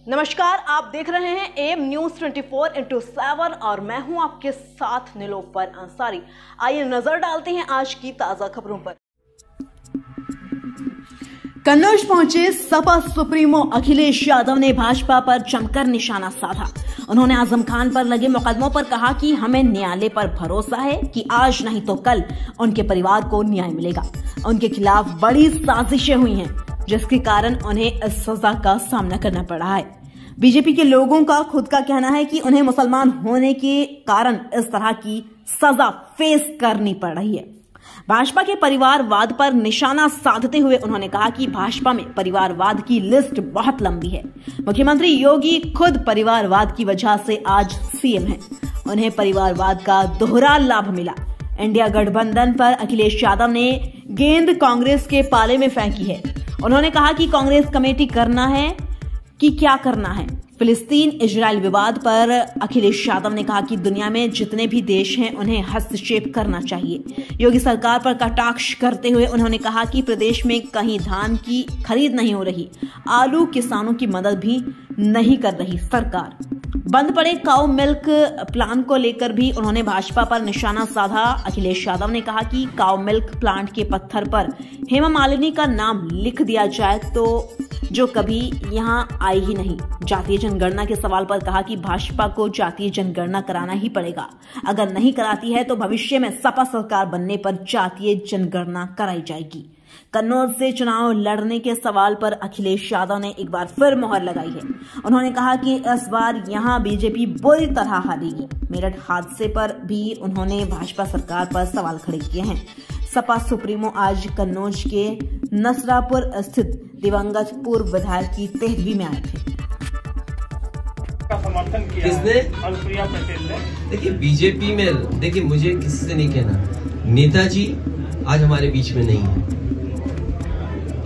नमस्कार, आप देख रहे हैं एम न्यूज 24/7 और मैं हूं आपके साथ नीलोफर अंसारी। आइए नजर डालते हैं आज की ताजा खबरों पर। कन्नौज पहुंचे सपा सुप्रीमो अखिलेश यादव ने भाजपा पर जमकर निशाना साधा। उन्होंने आजम खान पर लगे मुकदमों पर कहा कि हमें न्यायालय पर भरोसा है कि आज नहीं तो कल उनके परिवार को न्याय मिलेगा। उनके खिलाफ बड़ी साजिशें हुई हैं, जिसके कारण उन्हें इस सजा का सामना करना पड़ा है। बीजेपी के लोगों का खुद का कहना है कि उन्हें मुसलमान होने के कारण इस तरह की सजा फेस करनी पड़ रही है। भाजपा के परिवारवाद पर निशाना साधते हुए उन्होंने कहा कि भाजपा में परिवारवाद की लिस्ट बहुत लंबी है। मुख्यमंत्री योगी खुद परिवारवाद की वजह से आज सीएम हैं। उन्हें परिवारवाद का दोहरा लाभ मिला। इंडिया गठबंधन पर अखिलेश यादव ने गेंद कांग्रेस के पाले में फेंकी है। उन्होंने कहा कि कांग्रेस कमेटी करना है कि क्या करना है। फिलिस्तीन इजराइल विवाद पर अखिलेश यादव ने कहा कि दुनिया में जितने भी देश हैं उन्हें हस्तक्षेप करना चाहिए। योगी सरकार पर कटाक्ष करते हुए उन्होंने कहा कि प्रदेश में कहीं धान की खरीद नहीं हो रही, आलू किसानों की मदद भी नहीं कर रही सरकार। बंद पड़े काउ मिल्क प्लांट को लेकर भी उन्होंने भाजपा पर निशाना साधा। अखिलेश यादव ने कहा कि काउ मिल्क प्लांट के पत्थर पर हेमा मालिनी का नाम लिख दिया जाए तो जो कभी यहां आई ही नहीं। जातीय जनगणना के सवाल पर कहा कि भाजपा को जातीय जनगणना कराना ही पड़ेगा। अगर नहीं कराती है तो भविष्य में सपा सरकार बनने पर जातीय जनगणना कराई जाएगी। कन्नौज से चुनाव लड़ने के सवाल पर अखिलेश यादव ने एक बार फिर मोहर लगाई है। उन्होंने कहा कि इस बार यहां बीजेपी बुरी तरह हारेगी। मेरठ हादसे पर भी उन्होंने भाजपा सरकार पर सवाल खड़े किए हैं। सपा सुप्रीमो आज कन्नौज के नसरापुर स्थित दिवंगत पूर्व विधायक की तहरीर में आए थे। समर्थन किया किसने? अनुप्रिया पटेल ने। देखिए बीजेपी में, देखिए मुझे किसी से नहीं कहना, नेताजी आज हमारे बीच में नहीं है।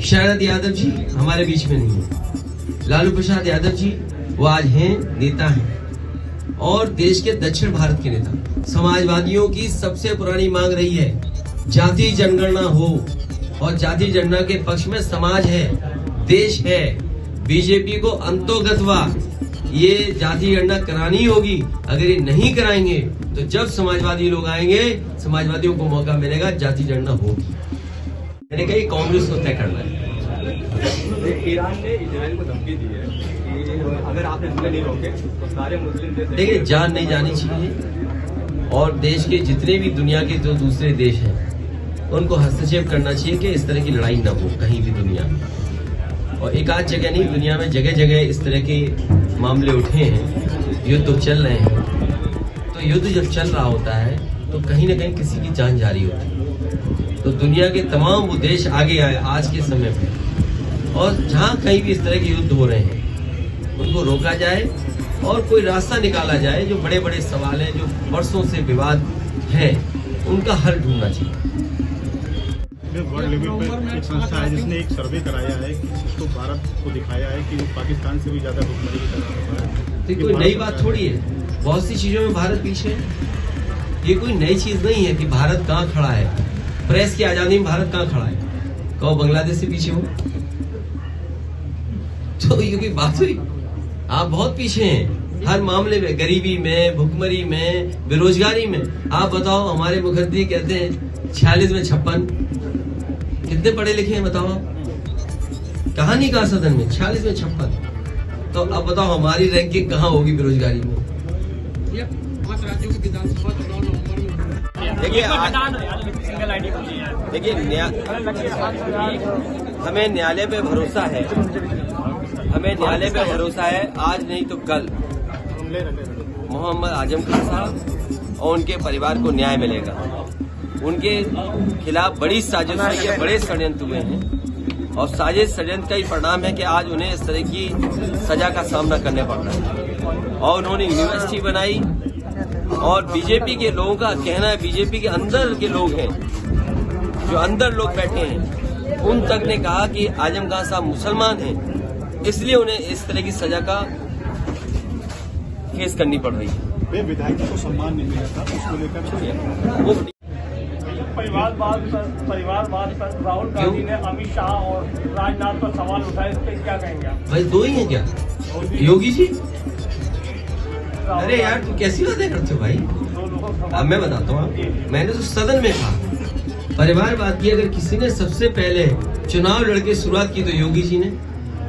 शरद यादव जी हमारे बीच में नहीं है। लालू प्रसाद यादव जी वो आज हैं, नेता हैं और देश के दक्षिण भारत के नेता। समाजवादियों की सबसे पुरानी मांग रही है जातीय जनगणना हो और जातीय जनगणना के पक्ष में समाज है, देश है। बीजेपी को अंतोगतवा ये जातीय जनगणना करानी होगी। अगर ये नहीं कराएंगे तो जब समाजवादी लोग आएंगे, समाजवादियों को मौका मिलेगा, जातीय जनगणना होगी। मैंने कहा कांग्रेस को तय करना है। ईरान ने इजराइल को धमकी दी है कि अगर आप इसमें नहीं रोके तो सारे मुस्लिम देश। देखिए जान नहीं जानी चाहिए और देश के जितने भी दुनिया के जो दूसरे देश हैं उनको हस्तक्षेप करना चाहिए कि इस तरह की लड़ाई ना हो कहीं भी दुनिया में। और एक आध जगह नहीं, दुनिया में जगह जगह इस तरह के मामले उठे हैं, युद्ध तो चल रहे हैं। तो युद्ध जब चल रहा होता है तो कहीं ना कहीं किसी की जान जा रही होती है। तो दुनिया के तमाम वो देश आगे आए आज के समय में, और जहां कहीं भी इस तरह के युद्ध हो रहे हैं उनको रोका जाए और कोई रास्ता निकाला जाए। जो बड़े बड़े सवाल हैं, जो वर्षों से विवाद है, उनका हल ढूंढना चाहिए। वर्ल्ड लेवल पे एक संस्था है जिसने एक सर्वे कराया है, उसको भारत को दिखाया है कि पाकिस्तान से भी ज्यादा भुखमरी की तरफ होता है। तो कोई नई बात थोड़ी है, बहुत सी चीजों में भारत पीछे है। ये कोई नई चीज नहीं है कि भारत कहाँ खड़ा है। प्रेस की आजादी में भारत कहाँ खड़ा है? कहो बांग्लादेश से पीछे हो? तो ये कोई बात हुई? आप बहुत पीछे हैं हर मामले में, गरीबी में, भुखमरी में, बेरोजगारी में। आप बताओ, हमारे मुखर्जी कहते हैं 46 में 56। कितने पढ़े लिखे हैं बताओ आप? कहानी कहा सदन में 46 में 56। तो अब बताओ हमारी रैंकिंग कहाँ होगी बेरोजगारी में? 5 राज्यों की विधानसभा चुनाव नवंबर में। देखिए हमें न्यायालय पे भरोसा है, हमें न्यायालय पे भरोसा है। आज नहीं तो कल मोहम्मद आजम खान साहब और उनके परिवार को न्याय मिलेगा। उनके खिलाफ बड़ी साजिश हुई है, बड़े षड्यंत्र हुए हैं और साजिश षड्यंत्र का ही परिणाम है कि आज उन्हें इस तरह की सजा का सामना करने पड़ रहा है। और उन्होंने यूनिवर्सिटी बनाई और बीजेपी के लोगों का कहना है, बीजेपी के अंदर के लोग हैं, जो अंदर लोग बैठे हैं, उन तक ने कहा कि आजम खान साहब मुसलमान हैं, इसलिए उन्हें इस तरह की सजा का फेस करनी पड़ रही है। विधायक को सम्मान नहीं मिला था, उसको लेकर परिवारवाद पर राहुल गांधी ने अमित शाह और राजनाथ पर सवाल उठाए, इस पर क्या कहेंगे आप? भाई दो ही है क्या? योगी जी, अरे यार तू कैसी बातें करते हो भाई। अब मैं बताता हूँ आपको, मैंने तो सदन में कहा परिवारवाद की अगर किसी ने सबसे पहले चुनाव लड़के शुरुआत की तो योगी जी ने।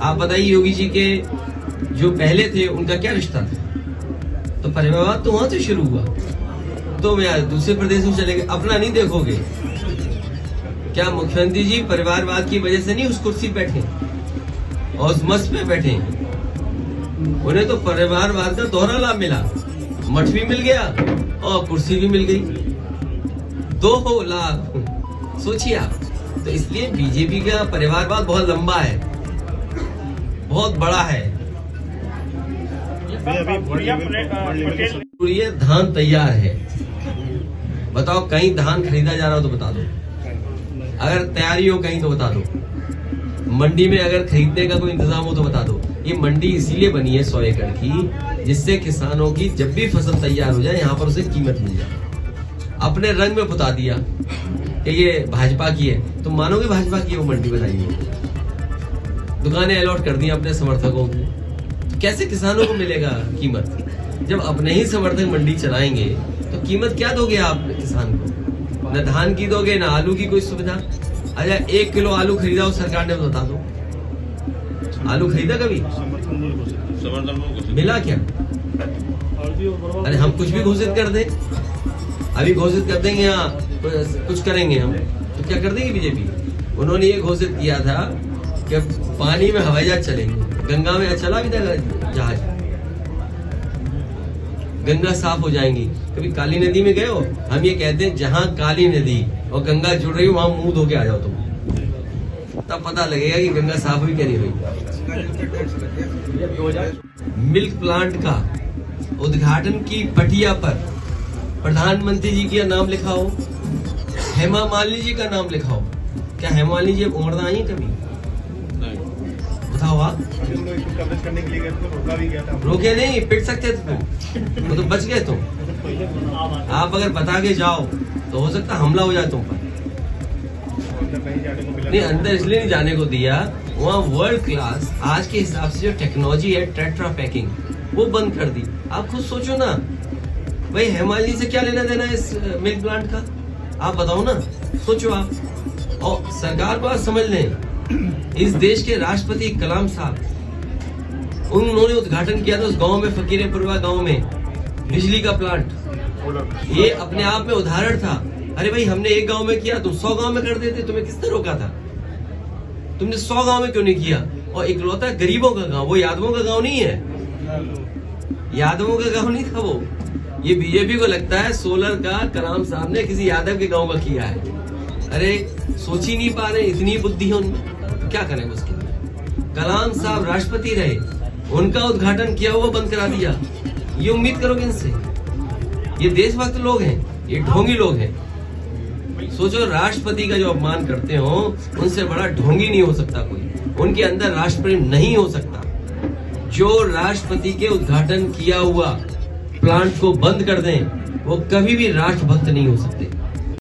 आप बताइए योगी जी के जो पहले थे उनका क्या रिश्ता था? तो परिवारवाद तो वहां से शुरू हुआ। तो मैं दूसरे प्रदेश में चले गए, अपना नहीं देखोगे क्या? मुख्यमंत्री जी परिवारवाद की वजह से नहीं उस कुर्सी बैठे और उस मस्त पे बैठे, उन्हें तो परिवारवाद का दोहरा लाभ मिला, मठ भी मिल गया और कुर्सी भी मिल गई, 2 लाभ। सोचिए आप। तो इसलिए बीजेपी का परिवारवाद बहुत लंबा है, बहुत बड़ा है। ये धान तैयार है, बताओ कहीं धान खरीदा जा रहा हो तो बता दो, अगर तैयारी हो कहीं तो बता दो, मंडी में अगर खरीदने का कोई इंतजाम हो तो बता दो। ये मंडी इसीलिए बनी है 100 एकड़ की, जिससे किसानों की जब भी फसल तैयार हो जाए यहाँ पर उसे कीमत मिल जाए। अपने रंग में पुता दिया कि ये भाजपा की है, तुम मानोगे भाजपा की है वो मंडी बनाई है, दुकानें अलॉट कर दी अपने समर्थकों को, तो कैसे किसानों को मिलेगा कीमत? जब अपने ही समर्थक मंडी चलाएंगे तो कीमत क्या दोगे आप किसान को? न धान की दोगे न आलू की कोई सुविधा। अच्छा 1 किलो आलू खरीदा हो सरकार ने तो बता दो, आलू खरीदा कभी? मिला क्या? अरे हम कुछ भी घोषित कर दें, अभी घोषित कर देंगे यहाँ कुछ करेंगे हम, तो क्या कर देंगे बीजेपी? उन्होंने ये घोषित किया था कि पानी में हवाई जहाज चलेंगे, गंगा में चला भी था जहाज, गंगा साफ हो जाएंगी। कभी काली नदी में गए हो? हम ये कहते हैं जहाँ काली नदी और गंगा जुड़ रही हो वहां मुंह धो के आ जाओ तुम, तब पता लगेगा कि गंगा साफ हुई क्या नहीं हुई। मिल्क प्लांट का उद्घाटन की पटिया पर प्रधानमंत्री जी का नाम लिखा हो, हेमा मालिनी जी का नाम लिखा हो। क्या हेमा मालिनी जी उमरदा आई कभी? बताओ आप। करने के लिए गए तो रोका भी गया था। रोके नहीं, पिट सकते थे वो तो बच गए तुम। आप अगर बता के जाओ तो हो सकता हमला हो जाए तुम पर। नहीं अंदर इसलिए नहीं जाने को दिया, वहाँ वर्ल्ड क्लास आज के हिसाब से जो टेक्नोलॉजी है टेट्रा पैकिंग वो बंद कर दी। आप खुद सोचो ना भाई, हेमाली से क्या लेना देना इस मिल्क प्लांट का? आप बताओ ना, सोचो आप। और सरकार को आज समझ लें, इस देश के राष्ट्रपति कलाम साहब उन्होंने उद्घाटन किया था उस गांव में, फकीरपुरवा गांव में बिजली का प्लांट। ये अपने आप में उदाहरण था। अरे भाई हमने एक गांव में किया, तुम 100 गांव में कर देते, तुम्हें किसने रोका था? तुमने 100 गांव में क्यों नहीं किया? और इकलौता गरीबों का गांव, वो यादवों का गांव नहीं है, यादवों का गांव नहीं था वो। ये बीजेपी को लगता है सोलर का कलाम साहब ने किसी यादव के गांव का किया है। अरे सोच ही नहीं पा रहे, इतनी बुद्धि है उनमें, क्या करें उसके लिए? कलाम साहब राष्ट्रपति रहे, उनका उद्घाटन किया हुआ बंद करा दिया। ये उम्मीद करोगे इनसे? ये देशभक्त लोग हैं, ये ढोंगी लोग हैं। सोचो, राष्ट्रपति का जो अपमान करते हो उनसे बड़ा ढोंगी नहीं हो सकता कोई, उनके अंदर राष्ट्रप्रेम नहीं हो सकता। जो राष्ट्रपति के उद्घाटन किया हुआ प्लांट को बंद कर दें वो कभी भी राष्ट्रभक्त नहीं हो सकता।